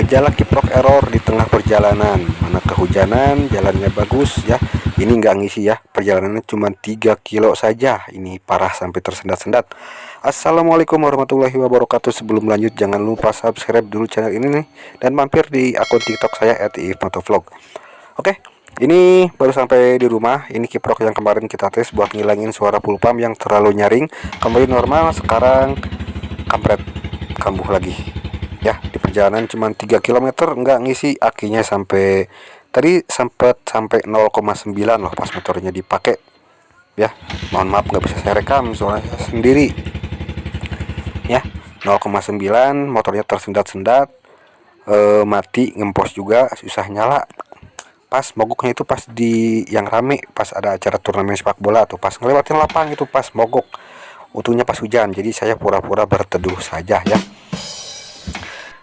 gejala kiprok error di tengah perjalanan. Mana kehujanan, jalannya bagus ya. Ini nggak ngisi ya, perjalanannya cuma 3 kilo saja. Ini parah sampai tersendat-sendat. Assalamualaikum warahmatullahi wabarakatuh. Sebelum lanjut jangan lupa subscribe dulu channel ini nih, dan mampir di akun TikTok saya @ifmotovlog. Oke, ini baru sampai di rumah. Ini kiprok yang kemarin kita tes buat ngilangin suara full pump yang terlalu nyaring. Kembali normal, sekarang kampret, kambuh lagi. Ya, di perjalanan cuma 3 km nggak ngisi akinya sampai tadi sempat sampai 0,9 loh pas motornya dipakai. Ya, mohon maaf nggak bisa saya rekam soalnya sendiri. Ya, 0,9 motornya tersendat-sendat, mati, ngempos juga, susah nyala. Pas mogoknya itu pas di yang rame, pas ada acara turnamen sepak bola tuh, pas ngelewatin lapang itu pas mogok. Untungnya pas hujan, jadi saya pura-pura berteduh saja ya.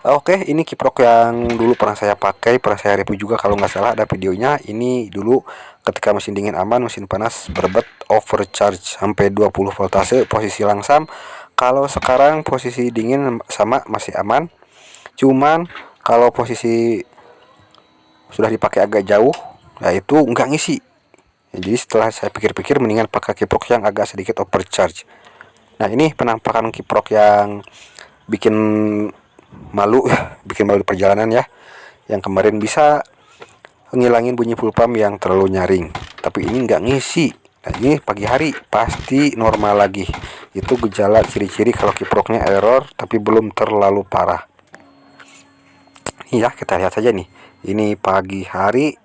Oke, ini kiprok yang dulu pernah saya pakai, pernah saya review juga kalau nggak salah ada videonya. Ini dulu ketika mesin dingin aman, mesin panas berbet, overcharge sampai 20 voltase, posisi langsam. Kalau sekarang posisi dingin sama, masih aman. Cuman kalau posisi sudah dipakai agak jauh, ya itu nggak ngisi. Ya, jadi setelah saya pikir-pikir mendingan pakai kiprok yang agak sedikit overcharge. Nah, ini penampakan kiprok yang bikin malu bikin malu di perjalanan ya, yang kemarin bisa ngilangin bunyi full pump yang terlalu nyaring, tapi ini nggak ngisi. Nah, ini pagi hari pasti normal lagi. Itu gejala ciri-ciri kalau kiproknya error tapi belum terlalu parah. Ini ya, kita lihat saja nih. Ini pagi hari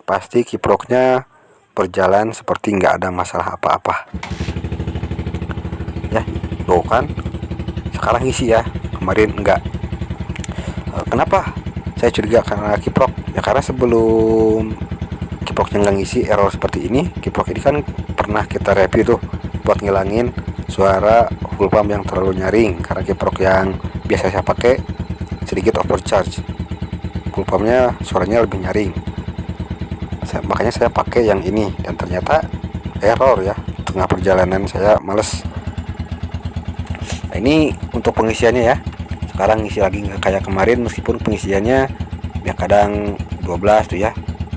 pasti kiproknya berjalan seperti nggak ada masalah apa-apa ya. Tuh kan, sekarang ngisi ya, kemarin enggak. Kenapa saya curiga karena kiprok? Ya karena sebelum kiproknya nggak ngisi error seperti ini, kiprok ini kan pernah kita review tuh buat ngilangin suara full pump yang terlalu nyaring. Karena kiprok yang biasa saya pakai sedikit overcharge, full pumpnya suaranya lebih nyaring. Makanya saya pakai yang ini, dan ternyata error ya. Tengah perjalanan saya males. Nah, ini untuk pengisiannya ya. Sekarang ngisi lagi nggak kayak kemarin, meskipun pengisiannya ya kadang 12 tuh ya,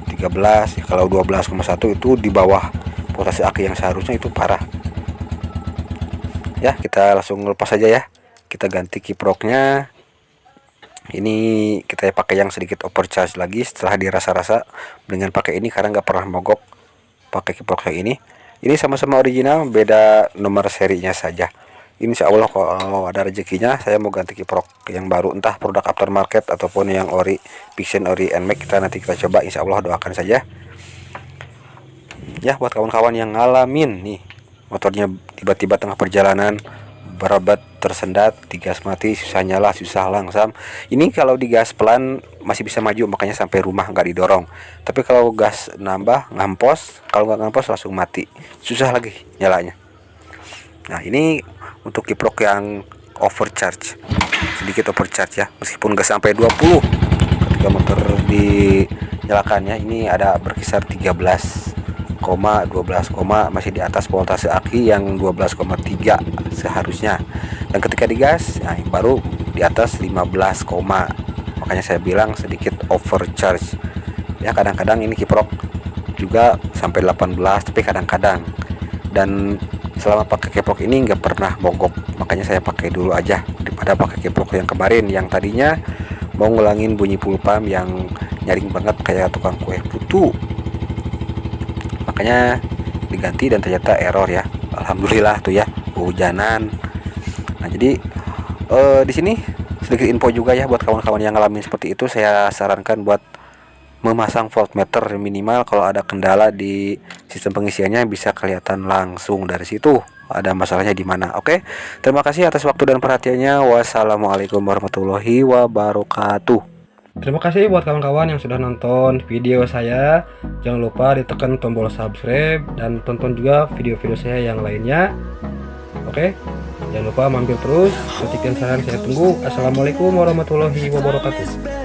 13 ya. Kalau 12,1 itu di bawah voltase aki yang seharusnya, itu parah ya. Kita langsung lepas saja ya, kita ganti kiproknya. Ini kita pakai yang sedikit overcharge lagi. Setelah dirasa-rasa dengan pakai ini karena nggak pernah mogok pakai kiprok yang ini. Ini sama-sama original, beda nomor serinya saja. Insya Allah kalau ada rezekinya saya mau ganti kiprok yang baru, entah produk aftermarket ataupun yang ori, Vision, ori, NMAX. Kita coba, insya Allah, doakan saja ya. Buat kawan-kawan yang ngalamin nih motornya tiba-tiba tengah perjalanan berobat, tersendat, digas mati, susah nyala, susah langsam. Ini kalau digas pelan masih bisa maju, makanya sampai rumah nggak didorong. Tapi kalau gas nambah, ngampos, kalau nggak ngampos langsung mati, susah lagi nyalanya. Nah, ini untuk kiprok yang overcharge, sedikit overcharge ya, meskipun nggak sampai 20 ketika motor dinyalakannya. Ini ada berkisar 13, 12, masih di atas voltase aki yang 12,3 seharusnya. Dan ketika digas, nah, baru di atas 15, makanya saya bilang sedikit overcharge ya. Kadang-kadang ini kiprok juga sampai 18, tapi kadang-kadang. Dan selama pakai kiprok ini nggak pernah mogok, makanya saya pakai dulu aja daripada pakai kiprok yang kemarin yang tadinya mau ngulangin bunyi full pump yang nyaring banget kayak tukang kue putu. Makanya diganti dan ternyata error ya. Alhamdulillah tuh ya, hujanan. Nah, jadi di sini sedikit info juga ya buat kawan-kawan yang ngalamin seperti itu. Saya sarankan buat memasang voltmeter minimal. Kalau ada kendala di sistem pengisiannya bisa kelihatan langsung dari situ ada masalahnya di mana. Oke, terima kasih atas waktu dan perhatiannya. Wassalamualaikum warahmatullahi wabarakatuh. Terima kasih buat kawan-kawan yang sudah nonton video saya. Jangan lupa ditekan tombol subscribe dan tonton juga video-video saya yang lainnya. Oke, jangan lupa mampir terus. Kritik dan saran saya tunggu. Assalamualaikum warahmatullahi wabarakatuh.